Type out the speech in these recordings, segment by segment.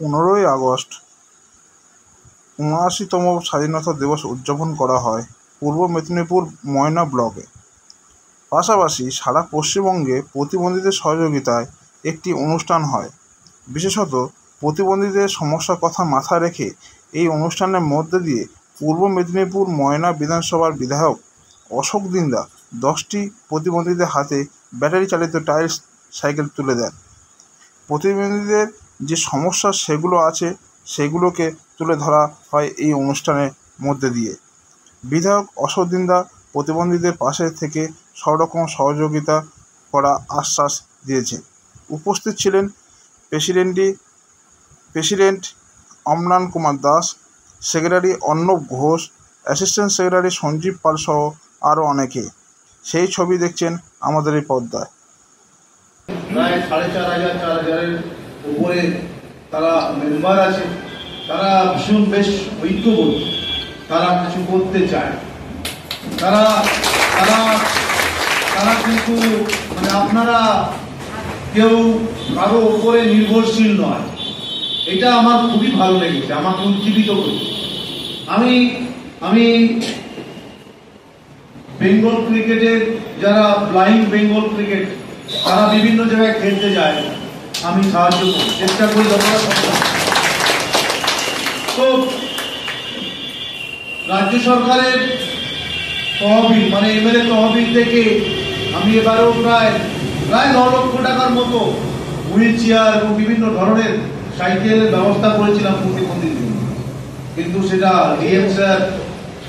15ই August ৭৯তম স্বাধীনতা দিবস উদযাপন করা হয় পূর্ব মেদিনীপুর ময়না ব্লকে। পাশাপাশি সারা পশ্চিমবঙ্গে প্রতিবন্ধীদের সহযোগিতায় একটি অনুষ্ঠান হয়। বিশেষত প্রতিবন্ধীদের সমস্যার কথা মাথায় রেখে এই অনুষ্ঠানের মধ্যে দিয়ে পূর্ব মেদিনীপুর ময়না বিধানসভার বিধায়ক অশোক দিন্দা 10টি প্রতিবন্ধীদের হাতে ব্যাটারি চালিত টাইলস সাইকেল তুলে দেন। প্রতিবন্ধীদের যে সমস্যা সেগুলো আছে সেগুলোকে তুলে ধরা হয় এই অনুষ্ঠানের মধ্যে দিয়ে। বিধায়ক অশোক দিন্দা প্রতিবন্ধীদের পাশে থেকে সব রকম সহযোগিতা করা আশ্বাস দিয়েছে। উপস্থিত ছিলেন president Amlan Kumar Das, secretary Arnab Ghosh, assistant secretary Sanjib Pal সহ আরও অনেকে। সেই ছবি দেখছেন আমাদের এই পর্দায়। প্রায় ৪,৫০০-৪,০০০-এর উপরে তারা মেম্বার আছে। তারা ভীষণ বেশ ঐক্যবদ্ধ, তারা কিছু করতে চায়। তারা তারা তারা কিন্তু মানে আপনারা কেউ কারো উপরে নির্ভরশীল নয়। এটা আমার খুবই ভালো লেগেছে, আমাকে উজ্জীবিত করছে। আমি বেঙ্গল ক্রিকেটের যারা ব্লাইন্ড বেঙ্গল ক্রিকেট তারা বিভিন্ন জায়গায় খেলতে যায়, আমি সাহায্য করি, চেষ্টা করি যতটা সম্ভব। তো রাজ্য সরকারের তহবিল মানে এমএলএ তহবিল থেকে আমি এবারেও প্রায় 9 লক্ষ টাকার মতো হুইল চেয়ার এবং বিভিন্ন ধরনের সাইকেলের ব্যবস্থা করেছিলাম প্রতিবন্ধীদের জন্য, কিন্তু সেটা ডিএম স্যার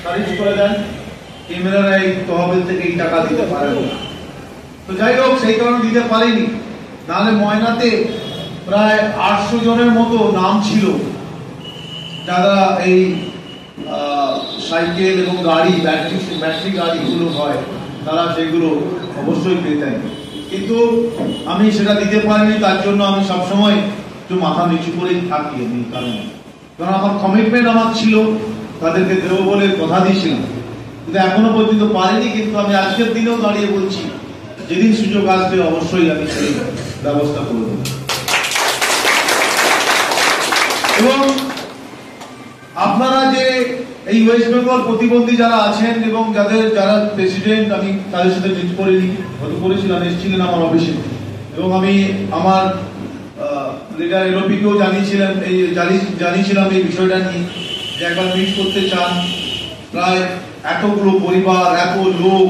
খারিজ করে দেন। এমএলএরা এই তহবিল থেকে এই টাকা দিতে পারেন না। তো যাই হোক, সেই কারণে দিতে পারিনি। নাহলে ময়নাতে প্রায় 800 জনের মতো নাম ছিল যারা এই সাইকেল এবং গাড়ি ব্যাটারি গাড়িগুলো হয় তারা সেগুলো অবশ্যই পেতেন, কিন্তু আমি সেটা দিতে পারিনি। তার জন্য আমি সবসময় একটু মাথা নিচু করেই থাকি। কারণ আমার কমিটমেন্ট আমার ছিল, তাদেরকে দেবো বলে কথা দিয়েছিলাম, কিন্তু এখনো পর্যন্ত পারিনি। কিন্তু আমি আজকের দিনেও দাঁড়িয়ে বলছি, যেদিন সুযোগ আসবে অবশ্যই আমি সেই ব্যবস্থা করব। এবং আপনারা যে এই ওয়েস্ট বেঙ্গল প্রতিবন্ধী যারা আছেন এবং যারা প্রেসিডেন্ট, আমি তাদের সাথে মিট করিনি, হয়তো করেছিলাম, এসেছিলেন আমার অফিসে, এবং আমি আমার লিডার এলওপিকেও জানিয়েছিলাম এই বিষয়টা নিয়ে যে একবার মিট করতে চান। প্রায় এতগুলো পরিবার, এত লোক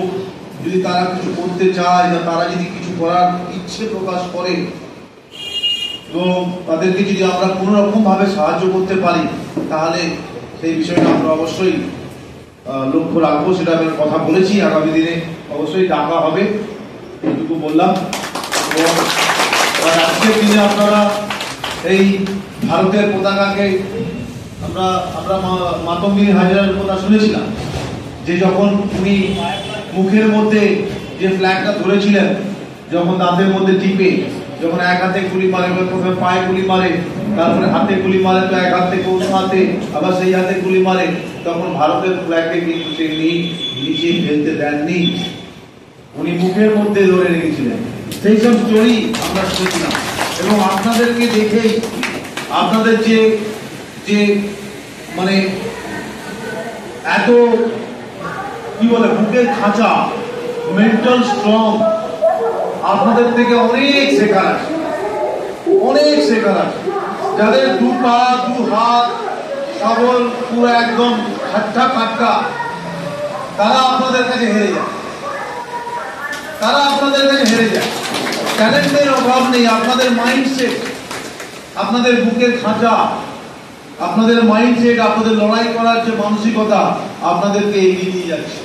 যদি তারা কিছু করতে চায়, তারা যদি কিছু করার ইচ্ছে প্রকাশ করে এবং তাদেরকে যদি আমরা কোনো রকম ভাবে সাহায্য করতে পারি, তাহলে সেই বিষয়টা আমরা অবশ্যই লক্ষ্য রাখবো। সেটা আমি কথা বলেছি, আগামী দিনে অবশ্যই ডাকা হবে, এইটুকু বললাম। এবং আজকের দিনে আপনারা এই ভারতের পতাকাকে আমরা মাতঙ্গিনী হাজরার কথা শুনেছিলাম, যে যখন উনি মুখের মধ্যে যে ফ্ল্যাগটা ধরেছিলেন, যখন দাঁতের মধ্যে টিপে, যখন এক হাতে গুলি মারে, প্রথমে পায়ে গুলি মারে, তারপরে হাতে গুলি মারে, তো এক হাত থেকে অন্য হাতে, আবার সেই হাতে গুলি মারে, তখন ভারতের ফ্ল্যাগকে কিন্তু সে নিচে ফেলতে দেননি, উনি মুখের মধ্যে ধরে রেখেছিলেন। সেই সব স্টোরি আমরা শুনেছিলাম। এবং আপনাদেরকে দেখেই আপনাদের যে মানে এত কি বলে বুকের খাঁচা, মেন্টাল স্ট্রং, আপনাদের থেকে অনেক শেখার আছে, অনেক শেখার আছে। যাদের 2 পা 2 হাত সবল, পুরো একদম খাট্টা, তারা আপনাদের কাছে হেরে যায়, ট্যালেন্টের অভাব নেই। আপনাদের মাইন্ডসেট, আপনাদের বুকের খাঁচা, আপনাদের মাইন্ডসেট, আপনাদের লড়াই করার যে মানসিকতা আপনাদেরকে এগিয়ে নিয়ে যাচ্ছে।